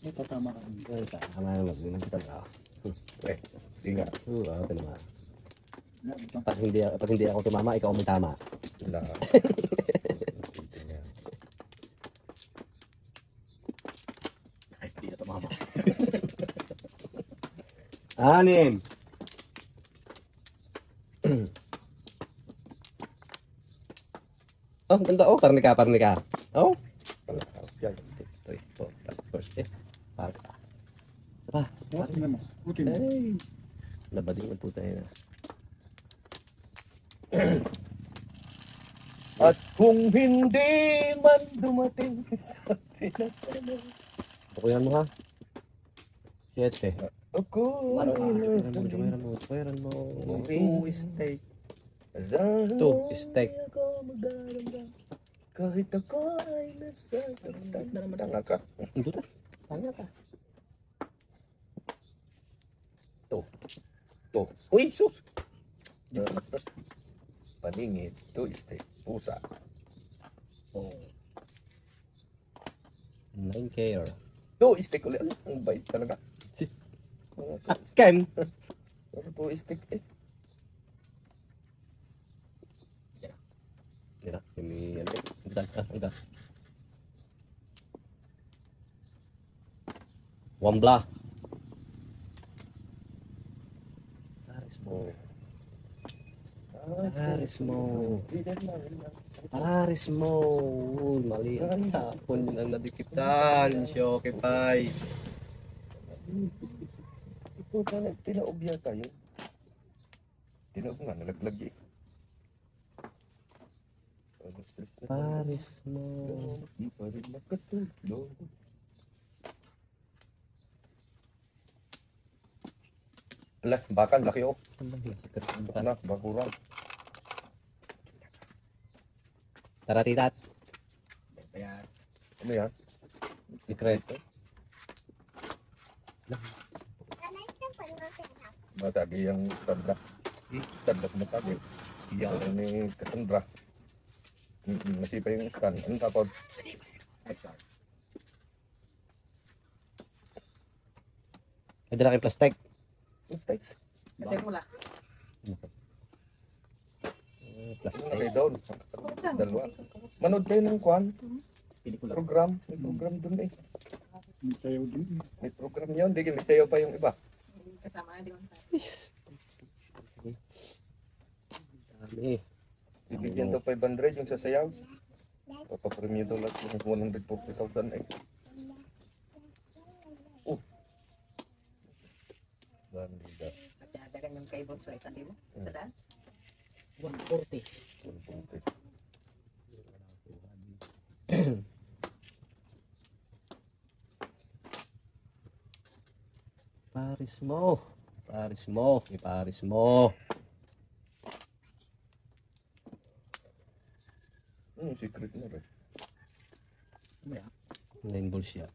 Ito tama ka. Tama naman, hindi na kita na. Hindi nga. Ito naman. Pag hindi ako tumama, ikaw may tama. Wala. Ay, hindi na tumama. 6. Oh, ganda. Oh, parnika. Oh. Yan. Buti na mo. Buti na. Ay. Labading ang puta yun. At kung hindi man dumating sa pinagtanong. Bukuyan mo ha. 7. Ako Bukuyan mo. 2 steak. 2 steak. Kahit ako ay nasasaktan na naman. Tanga ka. Ito ta. Tanga ka. To. Uy, sus! Paningit. 2 steak. Pusa. Oh. 9 care. 2 steak ulit. Ang bait talaga. Ken. 2 steak eh. Mira, ini ano. Ito. Wambla. Aris mo. Uy, mali ang tapon ang nadikitan. Shoke pay. Ito ka tinaob yata yun. Tinaob nga, nalaglag eh. Aris mo. Di pa rin makatulog. Alah, bakan, laki oh. Anak, bakuran. Tara titat. Ayan. Ano yan? Sikreto. Matagi yung tanda. Tanda ko matagi. Yang ini Cassandra. Nasipa yung scan. Anong tapos? May dala kayong plastic. Steak. Kasi mula. Ano na kayo doon? Dalawa. Manood kayo ng kwan? Pelikula. Program. May program doon eh. May tayo din. May program yun. Di may tayo pa yung iba. Kasama na di ba? Dami. Bibigyan daw 500 yung sasayaw. Papapremyo daw lahat yung 140,000 eh. Bandida. At dadagan yung kay Bonso, 1,000. Sa daan? 140. 140. Paris mo. Iparis mo. Secret na rin. Nine balls siya.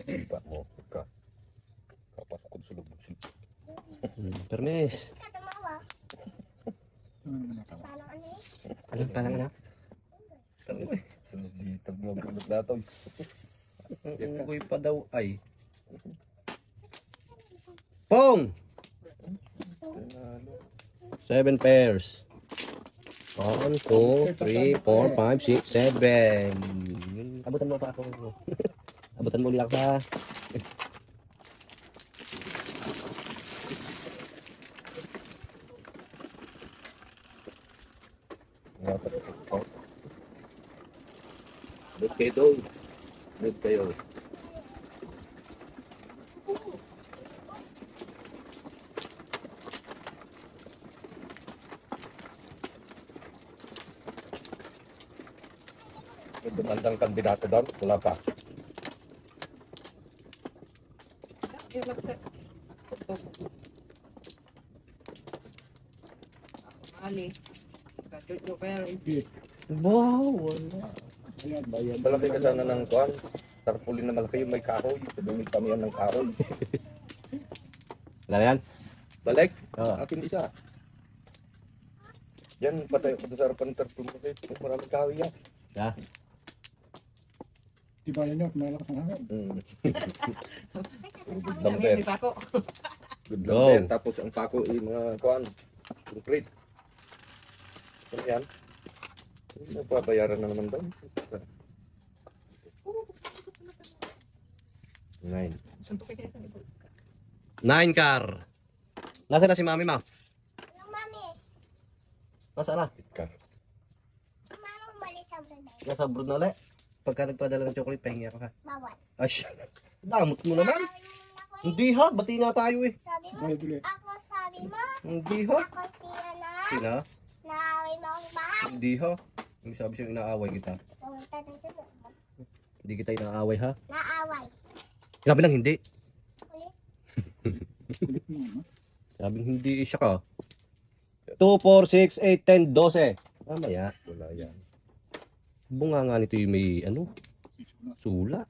Iba mo ka. Kapasok ko sa loob ng silip. Permis. Alam pa lang na. Ano eh? Sunod dito mo gulot natin. Uy pa daw ay. Pong! 7 pairs. 1, 2, 3, 4, 5, 6, 7. Abutan mo pa ako. Abutan mo ulit ako sa... Dut kayo doon. Dut kayo. May dumandang kandidato doon? Wala pa. Ali. Kachucho Perez. Wow, wala. Ayan, bayan. Malaki ka sana ng kuhan. Tarpulin na malaki yung may kahoy. Sabi may pamiyan ng kahoy. Wala na yan? Balik. Oo. Akin isa. Yan, patay ko sa harapan ng tarpulin mo. Maraming kahoy yan. Ha? Di bayan nyo, malakas ang hangin. Good Kami lumber. hindi pa ako. Good Go. lumber. Tapos ang pako ay mga kuhan. Concrete. Ano yan? Nagpapayaran na naman daw. 9. Suntok kayo sa likod. 9 car. Nasaan na si mami, ma? Yung mami, Nasaan na? Car. mama umalis sa Brunei. Nasa abroad na ulit. Pagka nagpadala ng chocolate, pahingi ako ha. Bawal. Ay, damot mo naman. Hindi ha, bati nga tayo eh. Sabi mo, Bayad ulit. ako sabi mo, Hindi ha. ako siya na, Sina? naaway mo akong bahay. Hindi ha. Yung sabi siyang inaaway kita. Pumunta dito mo. Hindi kita inaaway ha. Naaway. Sinabi lang hindi. Ulit. Kulit mo, ha? Sabing hindi siya ka. 2, 4, 6, 8, 10, 12. Mamaya. Wala yan. Bunga nga nito yung may ano. Sula.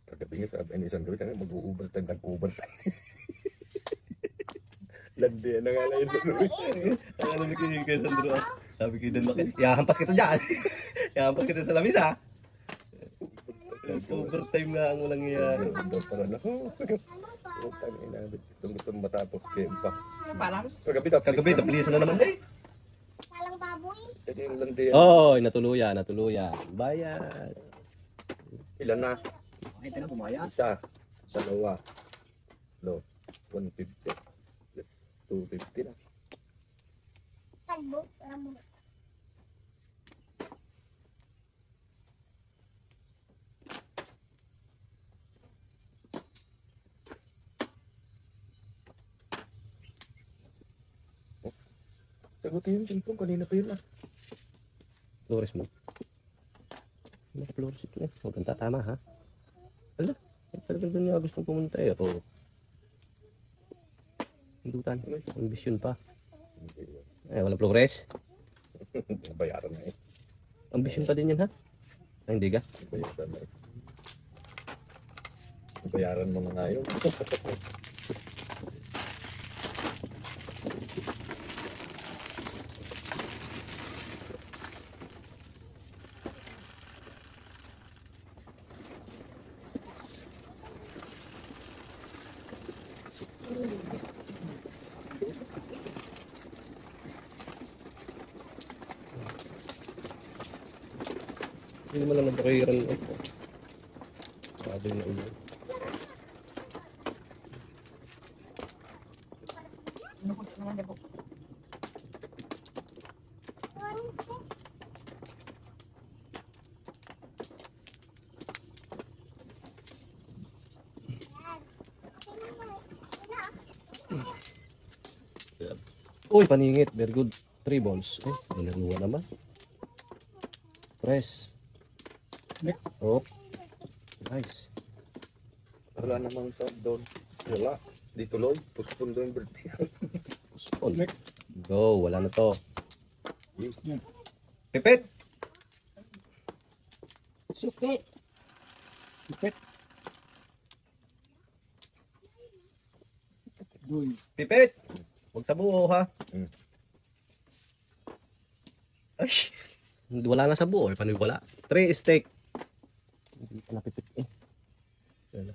Kagabi nga sabi ni isang gabi, sabi mag-overtime, nag-overtime. Landi na nga lang yun. Ano na kinig kay Sandro? Sabi ko din bakit? Yahampas kita dyan. Yahampas kita sa lamis ha. Overtime nga ang walang nangyayari. Para na. Overtime inabit. Itong gusto matapos. Kaya pa. Parang Kagabi tapos. Kagabi, napulisan na naman eh. Walang baboy. Kasi yung landi yan. Oo, natuluyan, natuluyan. Bayad. Ilan na? Ay, tayo bumaya. Isa. Dalawa. No. 150. 250 na. Kalbo. Ramo. Sagutin yung cellphone. Kanina pa yun ah. Flores mo. Flores ito eh. Maganda, tama ha. Ala, talaga doon niya gustong pumunta eh. Ako. Hindutan. Ambisyon pa. Eh, walang Flores. Bayaran na eh. Ambisyon pa din yan ha. Ay, hindi ka? Bayaran na eh. Bayaran mo na nga yun. Hindi mo lang nagpakiran ito. Sabi na ulo. Uy, paningit. Very good. 3 balls. Eh, dinaluwa naman. Press. Oh. Nice. Wala namang sound doon. Wala. Di tuloy. Puspon doon yung birthday. Puspon. Go. Wala na to. Yan. Pipit. Sukit. Ipet. Doy. Pipit. Huwag sa buo ha. Mm. Ay. Wala na sa buo. Paano wala? 3 steak. Hindi pa napipit eh. Wala.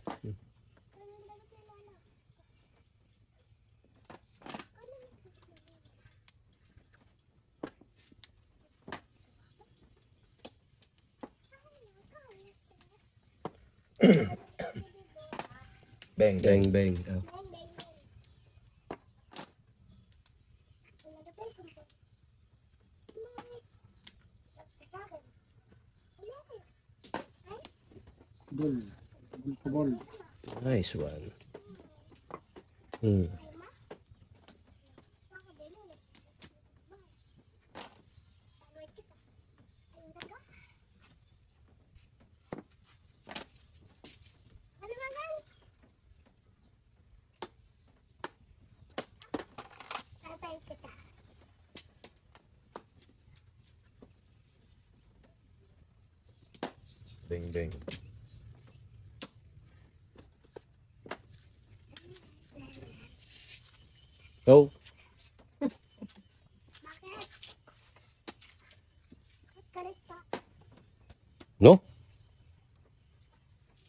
Bang, bang. Bang bang. Ah. Gol. Gol ko bol. Nice one. Hmm. Bing, bing. Go. Bakit? Bakit galit pa? No?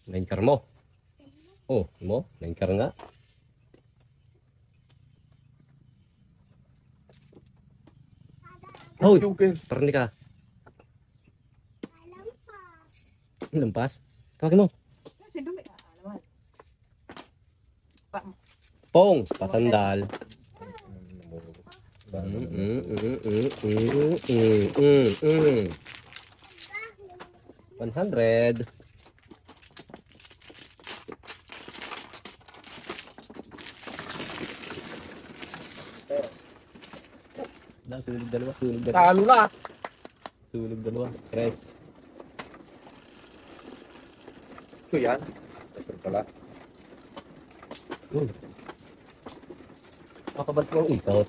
Nainkar mo. Oh, mo? Nainkar nga. Oh, Joker. turn ka. Alampas. Lampas. Tawagin mo. Kasi dumi. Naman. Pa. Pong, pasandal. Ano? 100. Sunog dalawa, sunog dalawa. Talo na! Sunog dalawa. Press. So yan. Ito pala. Makabalik mo ang ikot.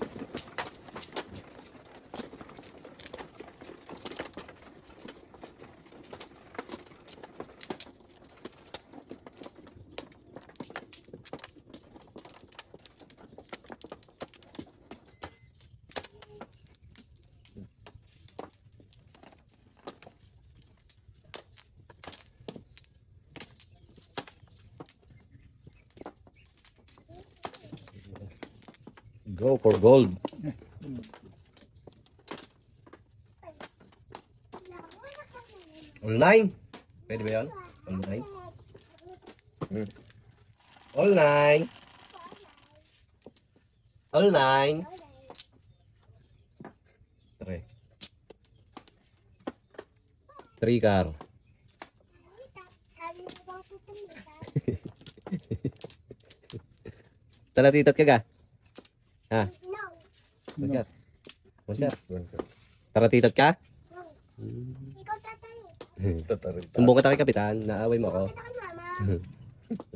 Go for gold. Online? Pwede ba yun? Online? Online? Online? Three car. Sabi mo bang tutulitan? Talatitat ka ga? Ha? No. Magkat? Magkat? Ganito. Taratitat ka? No. Ikaw tatalit. Tatarin. Sumbong kita kay Kapitan. Naaway mo ako. Kita kay mama.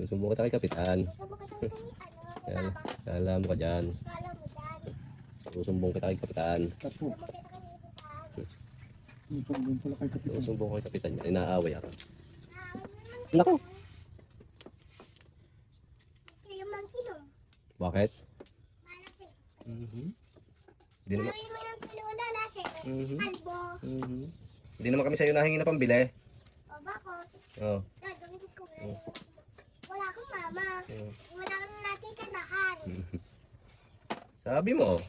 Sumbong kita kay Kapitan. Gusto mo kita kay ano? Papa. Alam mo ka dyan. Kala mo dyan. Susumbong kita kay Kapitan. Tapo. Gusto mo kita kay Ibutan. Ito din pala kay Kapitan. Susumbong ko kay Kapitan niya. Inaaway ako. Naman Nako. kayo mag-inom. Bakit? Malasing. Hindi naman. Gawin mo ng pinula lasing. Mhm. Kalbo. Hindi naman kami sa'yo nahingi na pambili. O bakos. Oh. Gagawin ko ngayon. Wala akong mama. Oh. Wala kang natitanahan. Sabi mo.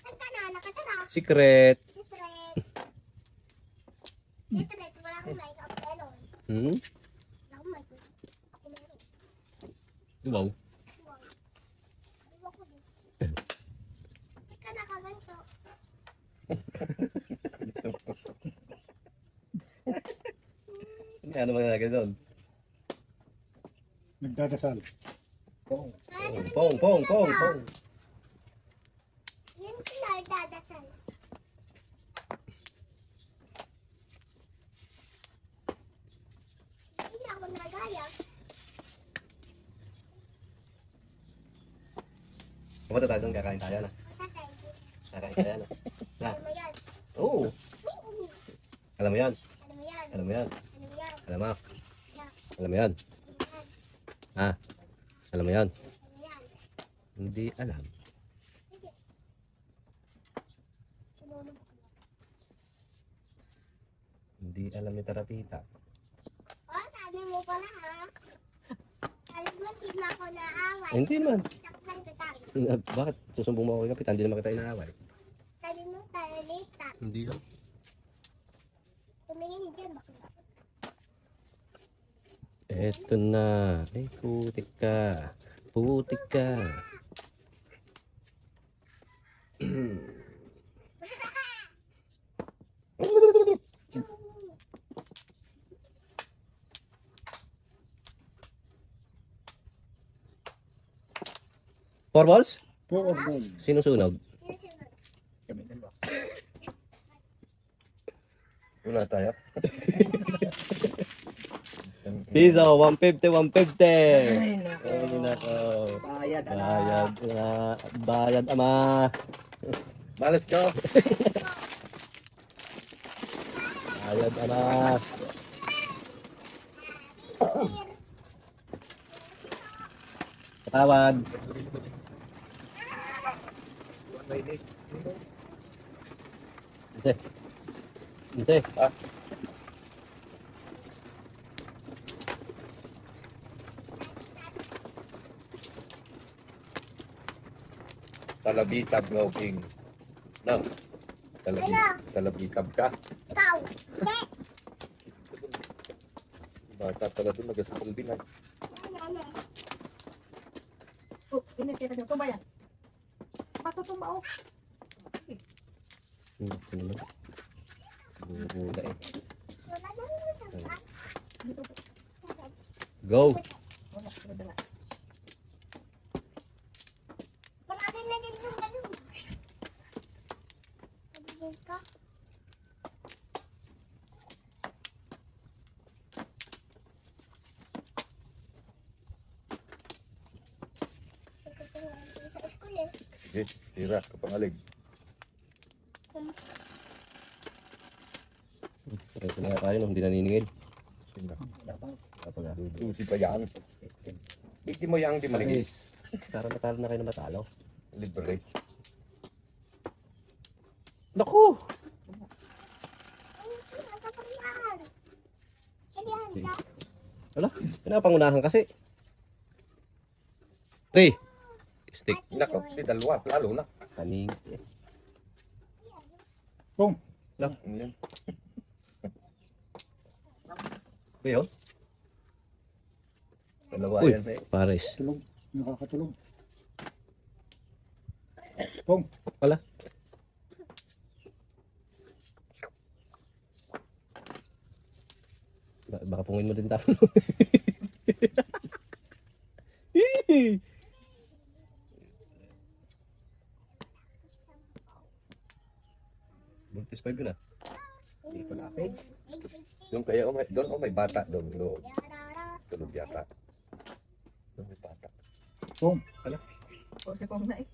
Ang tana, nakatara. Secret. Secret. Secret, wala akong mic up ganon. Hmm? Wala akong mic up. Ako meron. Wow. Wow. Diba ko din. Ba't ka nakaganto? Ano mga ganun? Nagdadasal. Pong. Yan sila dadasal. Hindi na ako nagaya. Pumunta tayo doon, kakain tayo na. Matatay. Kakain tayo na. Na. Ano mo yan? Oo. Alam mo yan. Ano mo yan? Alam mo yan. Ano mo yan? Alam mo. Yan. Alam mo yan. Ano mo yan? Ha? Alam mo yan. Ano mo yan? Hindi alam. Sinunod ko. Hindi alam ni Taratita. Oh, sabi mo pala ha? Sabi mo, hindi na ako naaway. Hindi naman. Takpan kita. Bakit? Susumbong mo ako kay Kapitan. Hindi naman kita inaaway. Sabi mo, talita. Hindi lang. Tumingin dyan, bakla. Eto na. Ay, putik ka. Putik ka. Four balls? 4 of gold. Sino sunog? Sinusunod. Kami dalawa. Wala tayo. Piso, 150, 150. Ay, nako. Ay, nako. Bayad, Bayad na. Bayad, ama. Balas ka. Bayad, ama. Tawad. Hindi. Hindi. Talabitab nga king. No. Talabitab ka. Ikaw. Hindi. Bata pala doon nagasapal din ay. Oh, ini tira nyo. Tumba yan. Matutumba oh. Ano na? Bula eh. Wala na yung sapat. Go! Wala, wala. Marami na din yung galong. Sabihin ka. Sa school eh. Sige, tira, kapangalig. Ito na nga tayo, no? Hindi naniningil. Sino? Kapag Susi pa yan. Bigti mo yang di maligid. Guys, para matalo na kayo na matalo. Libre. Naku! Nagkaparihan. Kailangan ka. Wala, pinapangunahan kasi. 3. Stick. Nako, di dalawa, lalo na. Kaning. Pong. Yan. Kuya, Dalawa Uy. yan eh. pares. Tulong. Nakakatulong. Pong. Wala. Baka pungin mo din tayo. Buntis 5 yun ah. Hindi ko lapit. Doon kaya, doon may bata doon. Doon. Tulog yata. Doon may bata. Pong. O, si Pong na eh.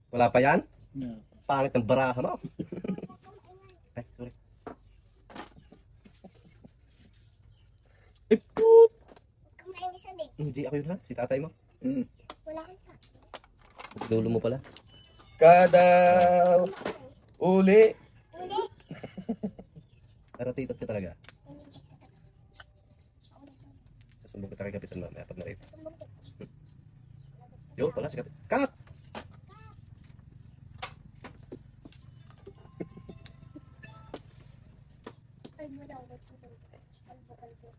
Wala pa yan? Yeah. Pangit ng baraha mo. Ay, sorry. Ay, put! Kumain mo sabi. Hindi ako yun ha, si tatay mo. Wala kang sa. Dulo mo pala. Kada uli. Hindi. Naratitot ka talaga. Sumbong kita kay Kapitan Ma'am, apat na rin. Yun pala si Kapitan. Cut! Ay, wala ako. Kalbo.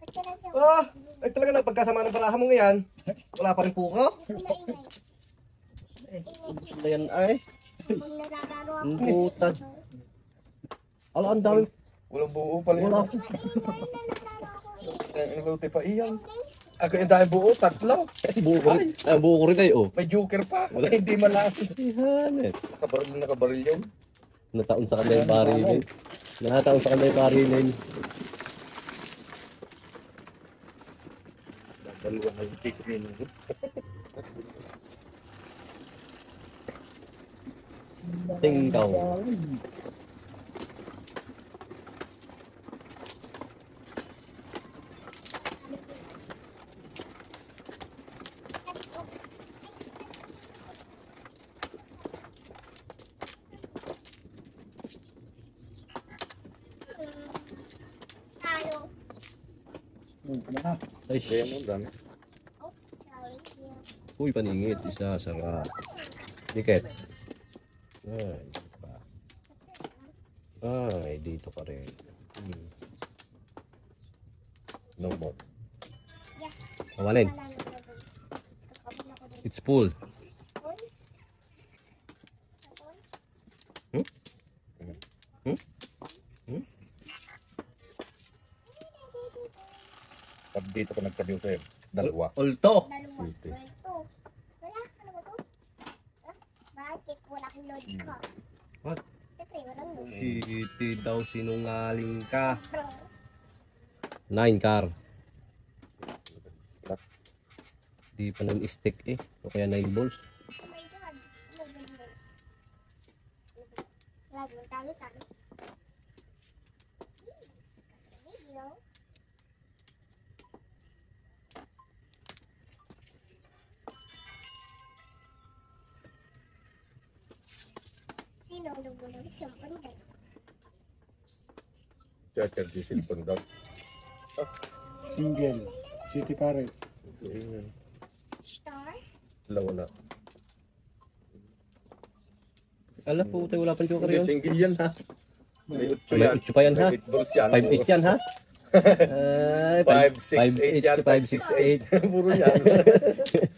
Ba't ka lang siya? Ah! Ay talaga lang, pagkasama ng baraha mo ngayon, wala pa rin puko. Kumaingay. Gusto na yan ay. Pag nalalaro ako. Ang putan. Ala, ang dami. Walang buo pala yun. Wala. Kumaingay na nalalaro ako eh. Ang luti pa iyan. Ako yung dahil buo, tatlo. Buo ko rin. Buo ko rin tayo. Oh. May joker pa. Hindi malaki. Ihanet. Nakabaril yung. Nataon sa kanya yung parilin. Nataon sa kanya yung parilin. Dalawa ng tismin. Singkaw. Talo. Wala. Ay, Kaya mo, dami. Oops, sorry. uy, paningit. Isa, sarap. Diket. Ay, pa. Ay, dito ka rin. No more. Yes. Kawalin. Wala na doon. Nag-open ako doon. It's full. Doon? Doon? Pag dito ka nagsabiw sa'yo, dalawa. Ulto. Dalawa. Sweet eh. Ito. Wala. Ano ba ito? Ah, bakit walang load ka? What? Siyempre, walang load. City daw sinungaling ka. 9 car. Di pa nun stick eh. O kaya 9 balls. Oh my God. Ano ba yun? Wala, talo. Charger di cellphone daw. Single. City pare. Ayun. Star? Wala. Alam po, tayo wala pang joker Hindi, yun. single yan ha. May 8 May yan. 8 pa yan ha. May 8 balls yan. 5-8 yan ha. 5, 6, 8 yan. 5-6-8. Puro yan.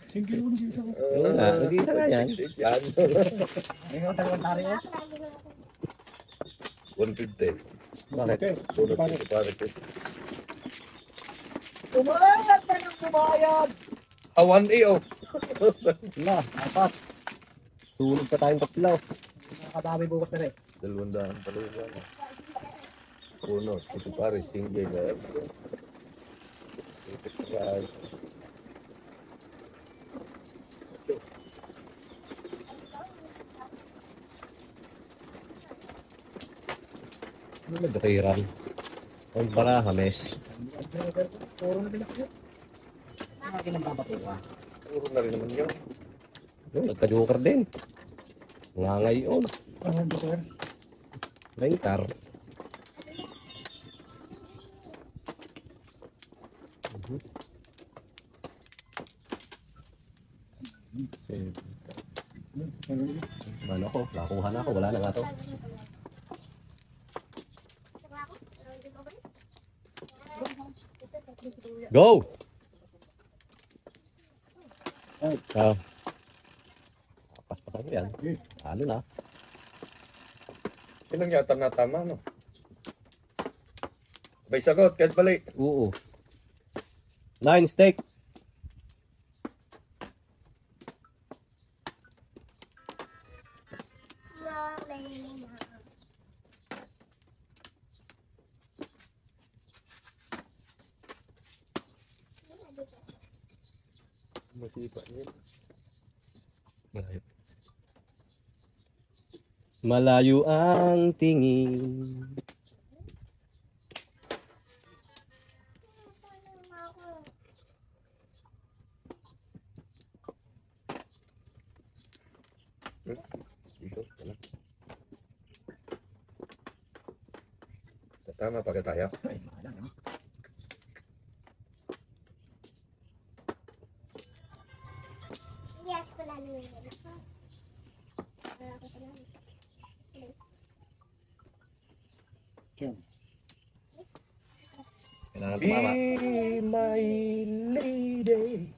Single mo nag-isa ko. Oo nga, nag-iisa nga yan. 6, 8 yan. Ngayon, dalawang tari oh. 150. Bakit? Okay. Sunod Pare. dito pare ko. Umayag pa ng kumayag. 1A oh. Wala, apat. Tulog pa tayong tatlo. Nakakadami bukas na rin. 200 pala yun. Uno, ito pare, single. Ito pare. Ano nagkakiran? Ang baraha, mes. Puro na din ako. Lagi nang babatuan. Puro na rin naman yun. Yung nagka-joker din. Nga ngayon. Ano ang joker? Rentar. Ano ko? Nakuha na ako. Wala na nga to. Go! Ah. Paspasan mo yan. Ano na? Yun ang yata natama, no? Bay sagot, kahit balik. Oo. 9 steak. Masipa niya. Malayo. Malayo ang tingin. Dito, ano? Tama, pagka tayo. Ay, mahal no? Yes, pala nyo yun. Tiyan. Kailangan Be tumama. my lady.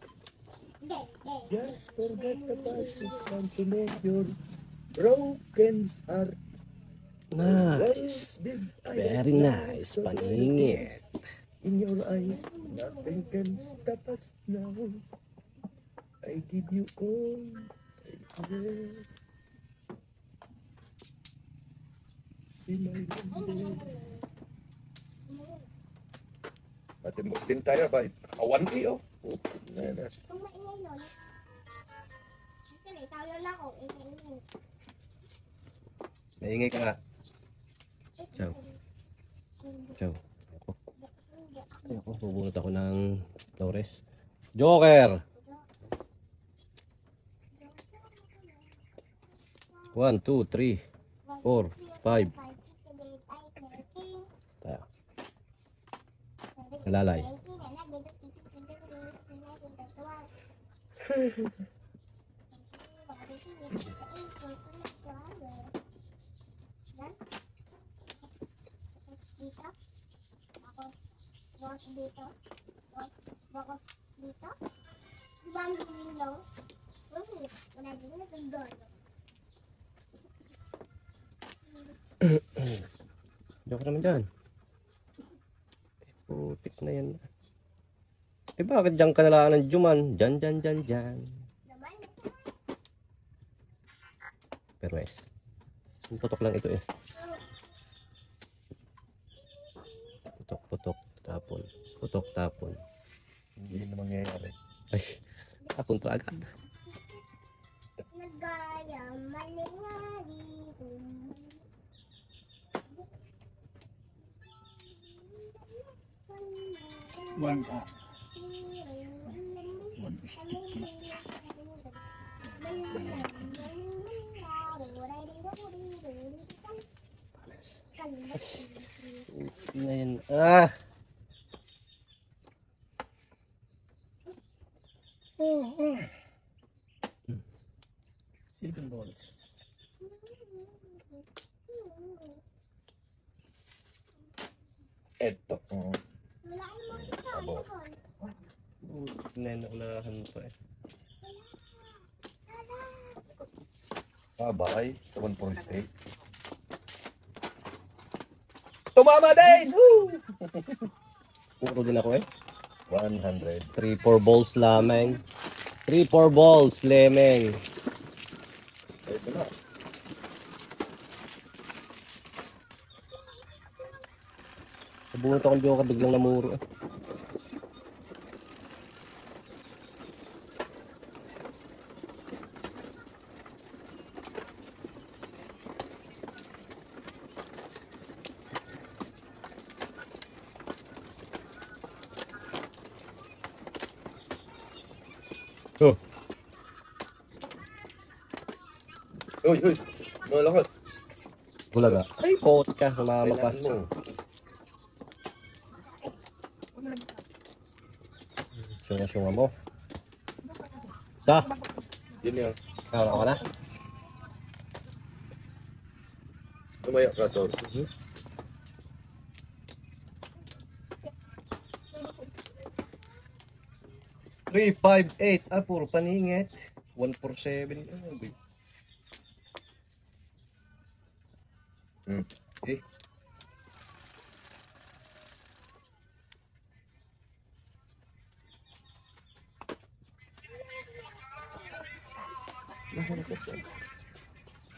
Yes, yes. Just forget the past. It's time to make your broken heart. Nice. Did I Very nice. Paningit. in your eyes? Nothing can stop us now. I give you all. I give. Be my lady. Pati mo din tayo ba? Awan kayo. Itong maingay nun. Kasi tayo lang ako. Ingay. Naingay ka nga. Ciao. Ciao. Ako. Ay, ako. Bubunot ako ng Flores. Joker! 1, 2, 3, 4, 5. Tayo. Nalalay. Dito. Bakos dito. Diba ang dilim lang? Wala dyan na nagdolo. Joker naman dyan. Putik na yan. Eh bakit dyan ka nalaan ng Juman? Dyan. Naman, Pero guys, putok lang ito eh. Putok, tapon. Putok, tapon. Hindi na mangyayari. Ay, tapon to agad. nagaya, malingali. One ka. One is One. Na yan. Ah! Seven balls. Eto. Wala yung mga Abo. Naulahan to eh. Babay. Sa 148. Tumama din! Woo! Puro din ako eh. 100. 3-4 balls lamang. 3-4 balls lemeng. Ito na. Sabungot akong joker, biglang namuro eh. Oh, Uy, uy. Malakas. bulaga. Ay, pot ka, sumama pa. Kailangan mo. Syunga-syunga mo. Sa? Yun yan. Kala ka na? Tumaya ka, Tor. Three, 5, 8. Ah, puro paningit. 147. Eh.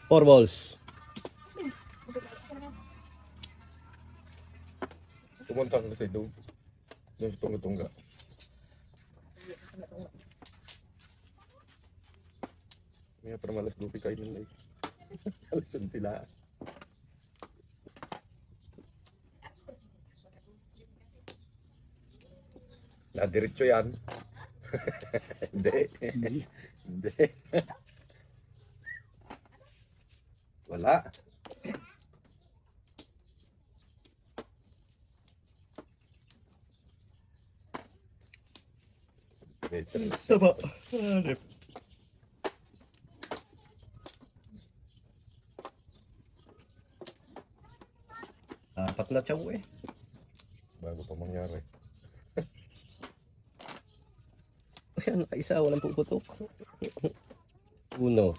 Four balls. Pumunta ka kasi doon. Doon sa tungga-tungga. Kaya para malas lupi kayo nila eh. Alasan sila. Diretso yan. Hindi. Hindi. Wala. Taba. Apat na tiyaw eh. Bago pa mangyari. Ayan, nakaisa, walang puputok. Uno.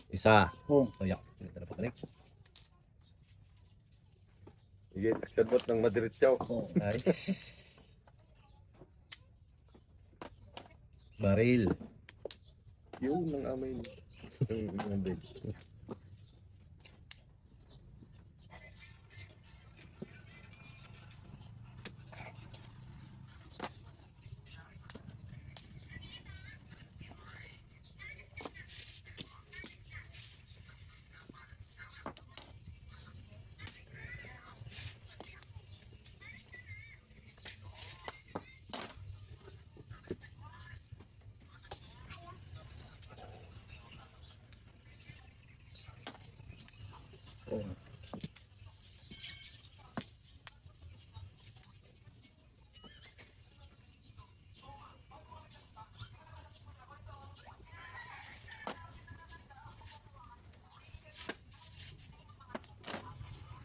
Isa. Oh. Ayak, hindi na pabalik. Sige, aksadbot ng madiretsaw. Oh. Nice. Baril. Yun ang amay mo. Yung bed.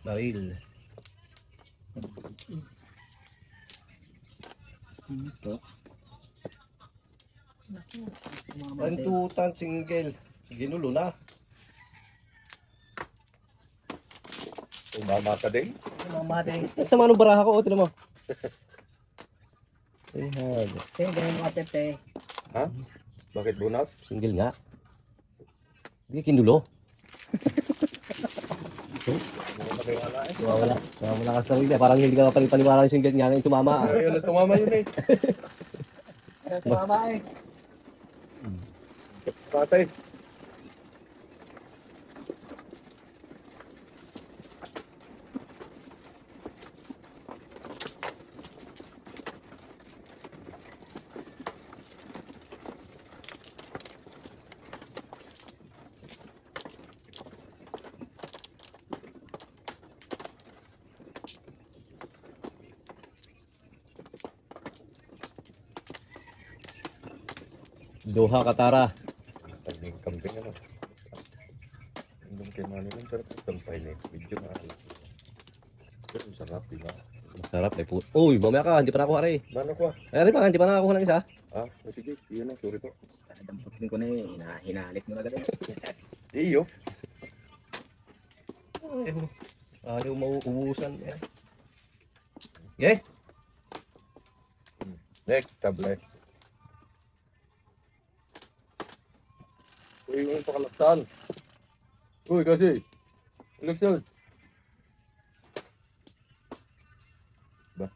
Baril. Ito. Pantutan, single. Ginulo na. Umama ka din. Mamatay. Sama nung baraha ko, tinan mo. Ayan. Sige, ganyan mga tete. Ha? Bakit bunat? Single nga. Hindi kinulo. Mga patiwala eh. Wala. Wala ka sa sarili. Parang hindi ka mapalipaniwala yung single nga ngayon tumama. Ayun, tumama yun eh. Tumama eh. Patay. Duha katara. Tagling kambing ano. Hanggang kay Manny lang, pero tampay na medyo maalat. Pero sarap, di ba? Masarap eh po. Uy, mamaya ka, hindi pa nakakuha rin. Mano ko ah? Ay, rin pa, hindi pa nakakuha ng isa. Ah, sige, yun na, sorry po. Damputin ko na eh. Hinalit mo na agad eh. Iyo. Ayaw mauubusan. Okay? Next, tablet. Uy, yung pakalaksan. Uy, kasi. Laksan. Ba?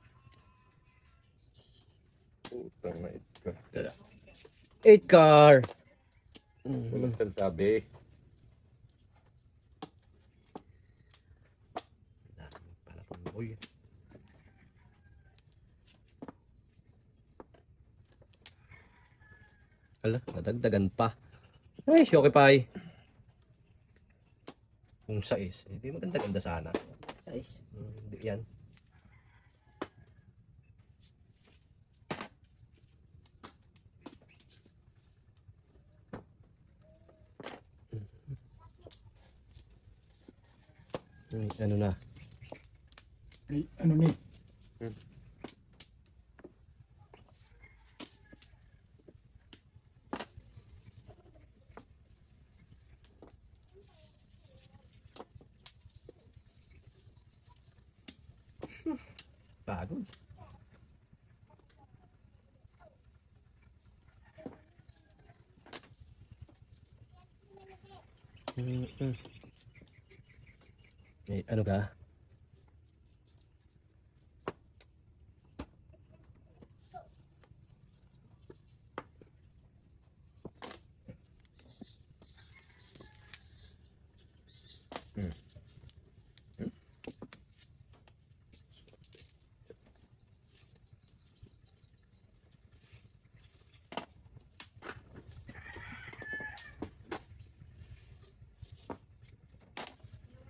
Putang na ito. 8 car. Laksan sabi. Uy. Ala, nadagdagan pa. Ay, Shoki Pai. Kung sais, hindi maganda-ganda sana. Size. Hindi yan. Ano na? Ay, ano ni? Pagod. Eh, ano ka?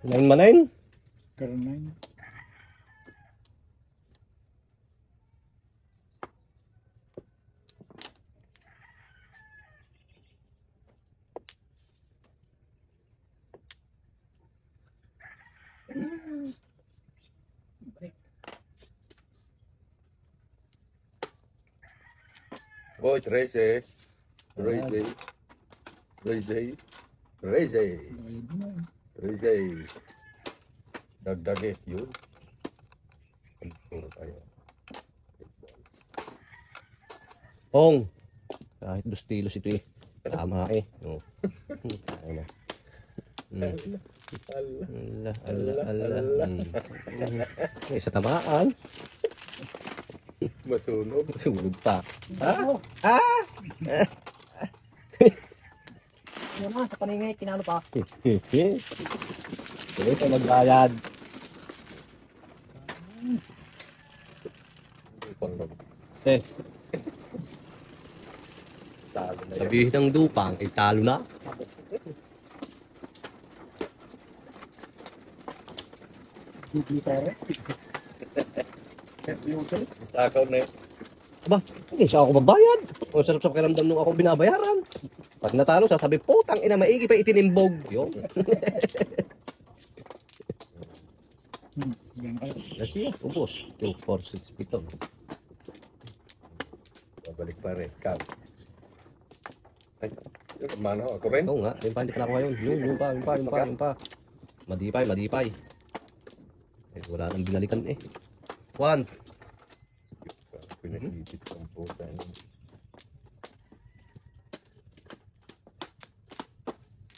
Nine manain? Karanain. Boy, Trece. Trece. Trece. Trece. Trece. Dagdag eh, yun. Puro tayo. Pong. Kahit 2 kilos ito eh. Tama eh. Oh. Ano. Allah. Sa tamaan. Masunog. Sunog pa. Ano na, sa paningay, kinalo pa. Tuloy ka magbayad. Eh, Talo na yan. sabihin ng dupang, italo na. Hindi pare. Takaw na yun. Aba, hindi siya ako magbayad. O sarap sa pakiramdam nung ako binabayaran. Pag natalo, sasabi, putang ina, maigi pa itinimbog. Yun. Kasi, ubos. 2, 4, 6, 7. Babalik pa rin. Kab. Ay, yun, mano, ako rin. Oo nga, yun pa, hindi pa nakuha yun. Yun pa. Madipay. Eh, wala nang binalikan eh. 1. Pinag-ibit ang puta yun.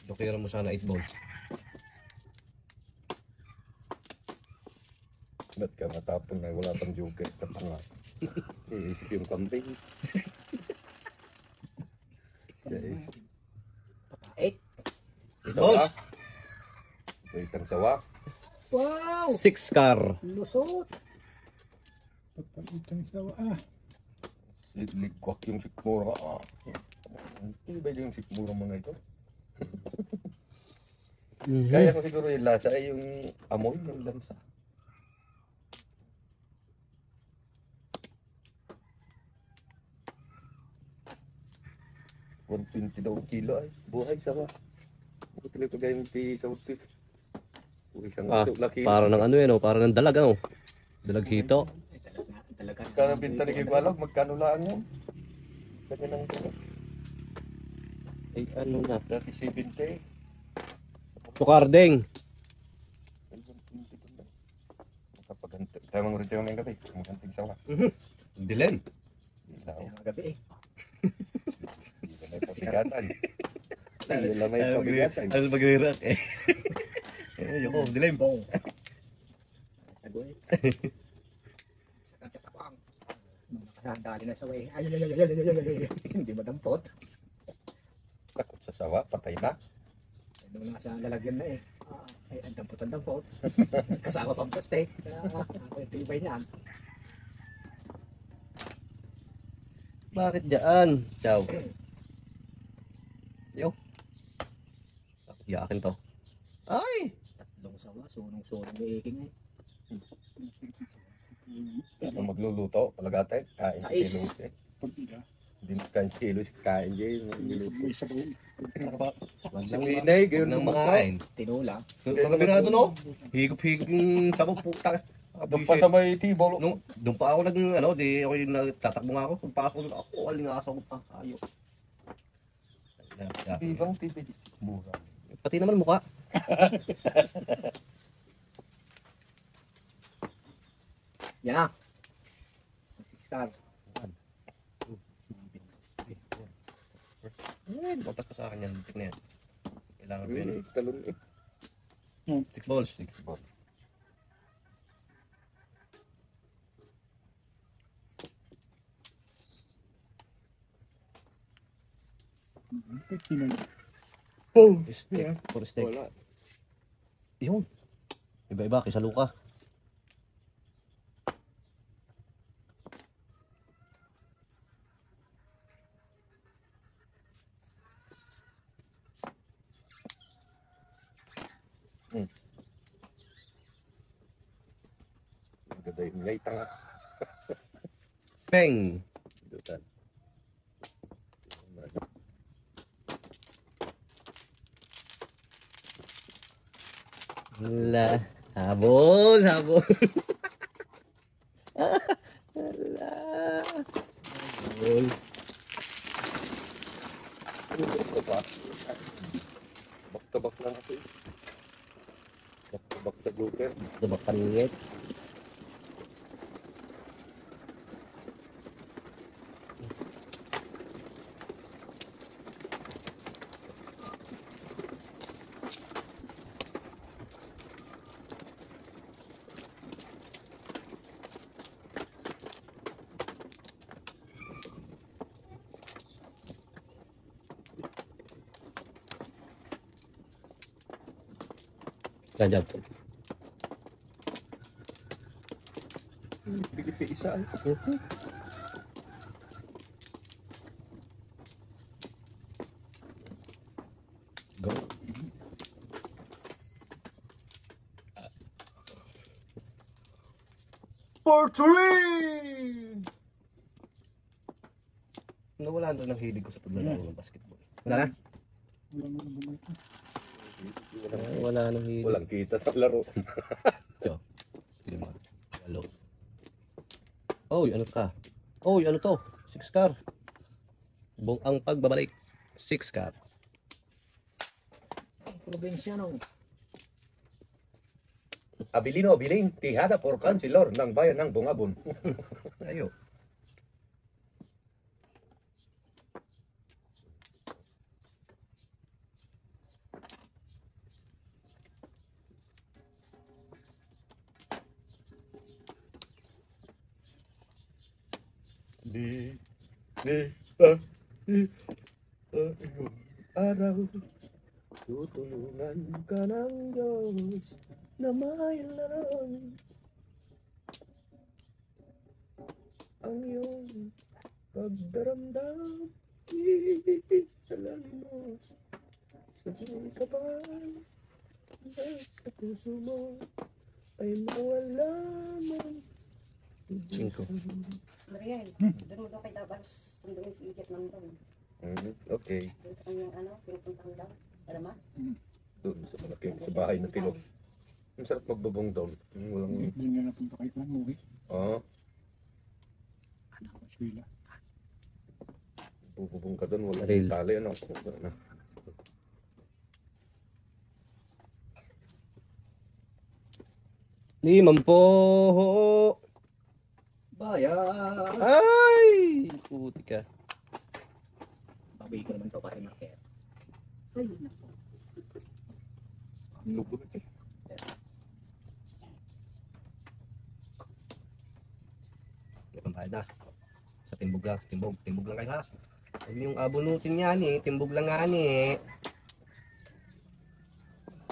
Dokera mo sana 8 balls. Ba't ka matapon na wala pang joker ka pa nga. Iisip yung kambing. Guys. 8. Sawa. Wait ang sawa. Wow! 6 car. Lusot. Papalitang sawa. Likwak yung sikmura. Hindi ba yung sikmura mga ito? Kaya ko siguro yung lasa ay yung amoy ng lansa. 120 daw ang kilo ay. Buhay sama. Buti lang ito gayong sa utit. Isang laki. Para ng ano yan, oh, para ng dalag, ano? Dalag hito. Talaga. Magkano binta ni Kigualag? Magkano lang yan? Ganyan ang ito. Ay, ano na? 30-70. Sukarding. Tayo mga rito yung ngayong gabi. Maganting sawa. Dilen. Ilaw. Ay, mga gabi eh. Hindi na may pabigatan. Hindi na may pabigatan. Ano mag-irak eh? Yoko, dilen. Bong. Sagoy. Sakat sa kapang. Nakasandali na sa way. Ay. Hindi madampot. Takot sa sawa. Patay na. Nung nasa lalagyan na eh. Ay, ang dampot. Kasama pang steak. Ako yung tibay niyan. Bakit dyan? Ciao. Yo. Yakin to. Ay! Tatlong sawa. Sunong-sunong may iking eh. Kung magluluto, palagate. Kain sa Sais. kilo. Hindi na kain kilo. Kain dyan. Magluluto. Si Pinay, Huwag gayon nang ng makain. Tinula. Kagabi nga doon, oh. Higop-higop yung sabog puta. Doon pa sa may tibol. Doon pa ako di ako yung nagtatakbo nga ako. Pagpasok ko doon, ako, alingasaw ko pa. Ayaw. Bibang tibig. Mura. Pati naman mukha. Yan na. 6 star. Ay, batas pa sa akin yan. Tik na yan. Kailangan pa yan. Talon eh. 6 balls. 6 ball. Steak. For steak. Wala. Yun. Iba-iba, kisa luka. Maganda yung ngay tanga. Peng! Dutan. Wala. Habol, habol. Wala. Habol. Bak-tabak lang ako eh. Bak-tabak sa gluter. Dabak paningit. Ganyan po. Pilipi isa eh. Go. For 3! Nawala na ng hilig ko sa paglalaro ng basketball. Wala na? Wala nang hilig. Walang kita sa laro. Ito. 5. 8. Oy, ano ka? Oy, ano to? 6 car. Buong ang pagbabalik. 6 car. Probinsya no. Abilino Abiling, tihada por kansilor ng bayan ng Bungabon. Ayo. Araw, tutulungan ka ng Diyos na may lalang ang iyong pagdaramdam. Isalangin mo sa buong kapal sa puso mo ay mawala man. 5. Mariel, doon mo daw kay Dabas, sunduin si Ikat ng doon. Okay. Yung ano, pinupuntang daw. Alam mo? Doon sa malaking sa bahay na tilos. Ang sarap magbabong doon. Yung walang... Hindi nga napunta kayo pa mo eh. Oo. Anak ko, Sheila. Bububong ka doon. Walang Real. tali. Ano? Ano? Limampo. Bayan! Ay! Puti ka. Babayi ko naman to para marker. Ayun na po. Ang lubog eh. May pambayad na. Sa timbog lang, sa timbog. Timbog lang kayo ha. Huwag niyong abunutin yan eh. Timbog lang nga eh.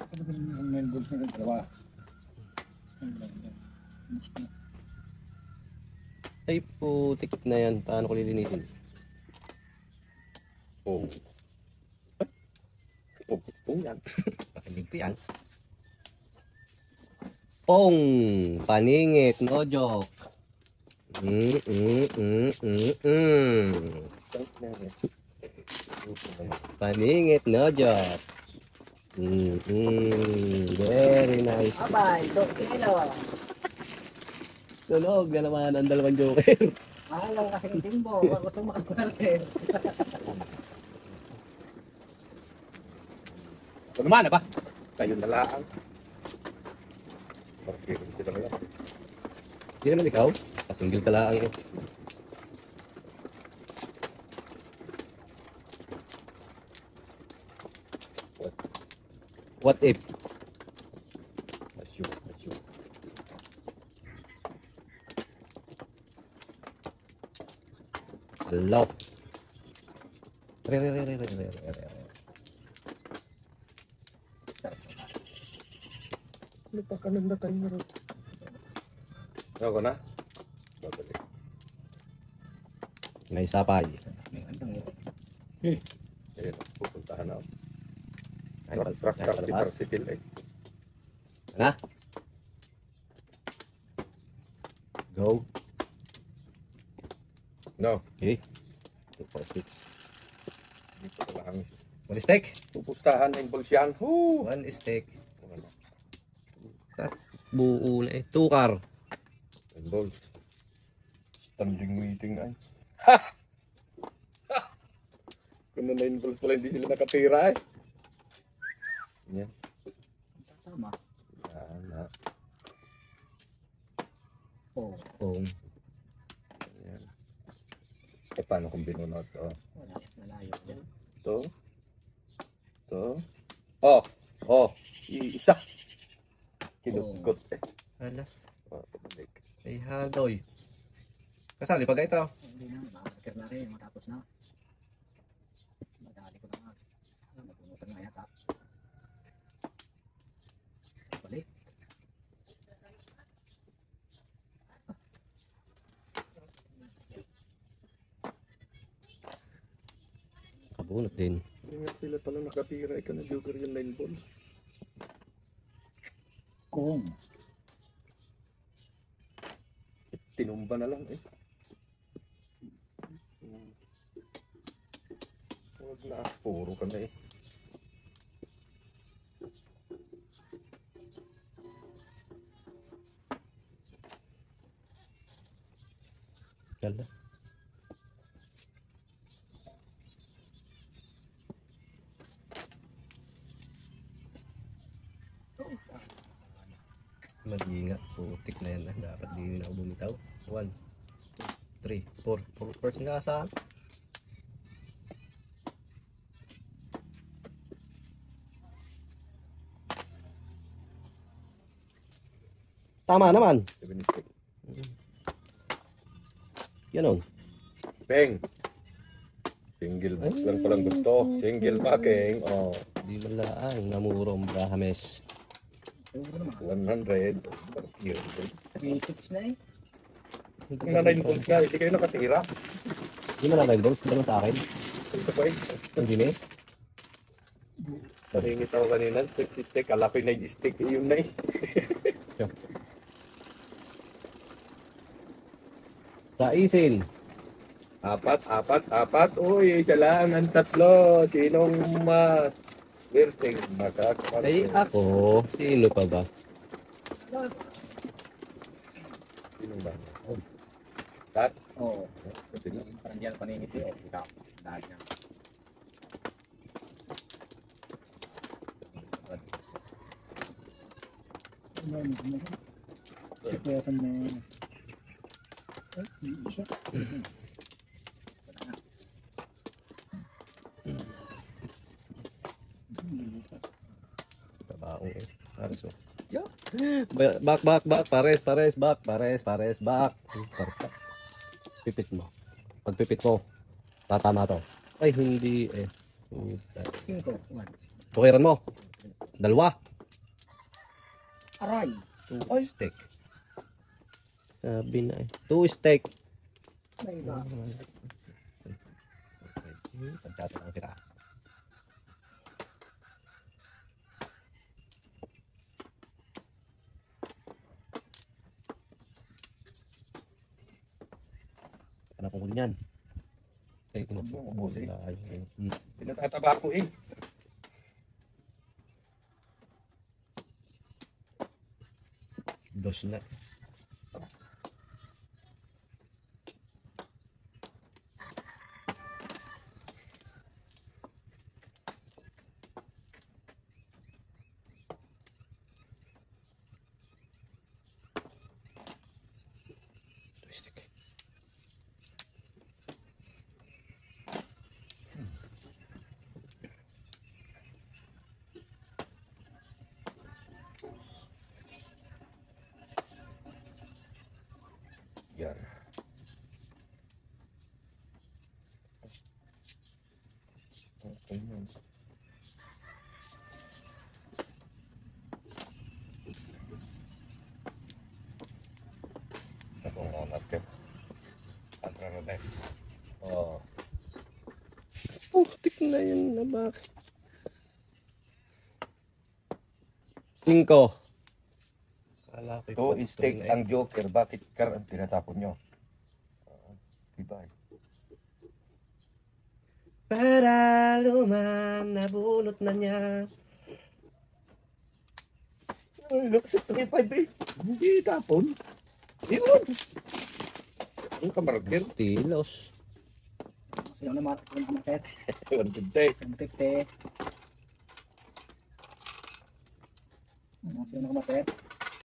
Ano ba yung main balls na dalawa? Ay putik na yan. Paano ko lilinitin? Oh. Oh, gusto yan. Pakinig ko yan. Pong! Paningit, no joke. Paningit, no joke. Very nice. Abay, 2 kilo. Sunog na naman ang dalawang joker. Mahal lang kasing timbo. Huwag gusto makaparte. Ito naman, ba? Kayo na lang. Markirin sila na lang. Hindi naman ikaw. Kasinggil ka lang eh. What if? Asyo, asyo. Hello. Re. Ano pa ka nang natay na rin? Ako na? Babalik. May sapay. May andang Ayun, pupuntahan na ako. Ay, Truck si palabas. Parsitil eh. Na? Go. No, Okay. 246. dito ko lang. One steak. Pupustahan na yung balls yan. Hoo! One steak. Ano? Buo na eh. 2 car. Yung balls. Standing meeting ay. Kung na yung balls pala hindi sila nakatira eh. Yan. tama. Yan na. Oh, Pong. Yan. E paano kung binunot to? wala. Nalayo yan. Ito. Ito. Oh! Oh! Isa! Kinukot eh. Hala. Oh, pabalik. Ay hadoy. Kasali pa ito. Hindi na. Makakarker na rin. Matapos na. Madali ko na nga. Napunutan nga yata. Balik. Kabunot din. Hindi nga sila pala nakatira. Ikaw na joker yung 9 balls. Kung. Tinumba na lang eh. Huwag na. Puro ka na eh. Hala. Mali nga. Putik na yan. Dapat di na ako bumitaw. 1, 2, 3, 4. First nga saan? Tama naman. 76. Ganon. Peng! Single box lang palang gusto. Single packing. Oh, Di malaang namurong Brahames. Ewan ko naman. 100. 3-6 na eh. Kung na 9 balls ka, hindi kayo nakatira. Di man na 9 balls. Ganun sa akin. Ito pa eh. Hindi na eh. Naringit ako kanina. 60 stick. Kala ko yung 9 stick. Yun na eh. Sa isin. Apat. Uy, isa lang ang tatlo. Sinong mas werteng Ay, makakapag- ako. Sino pa ba? Sino ba? Tat? Oo. Parang diyan paningiti. Oh, kita. Dahil niya. Kaya ka na. Ay, isa. Tabaong eh. Pares oh. Yeah. Back. Pares. Back. Pipit mo. Pagpipit mo, tatama to. Ay, hindi eh. Cinco. One. Tukiran mo. Dalawa. Aray. Two steak. Sabi na eh. Two steak. May ba? Pagkata lang kita. Ano kung yan? Ay, Ubusin. Hmm. Pinatataba ko eh. Dos na. Stick. Yan. Okay yun. Ito nga natin. Agrarodes. Oh. Putik na yan na bakit? 5. Kala ko Ito steak ang joker. Bakit kar ang tinatapon nyo? Diba? Para luman, nabunot na niya. Ay, look at 35 eh. Hindi tapon. Yun. Ang kamaragir. Tilos. Sino na market? 150. 150. Sino na market?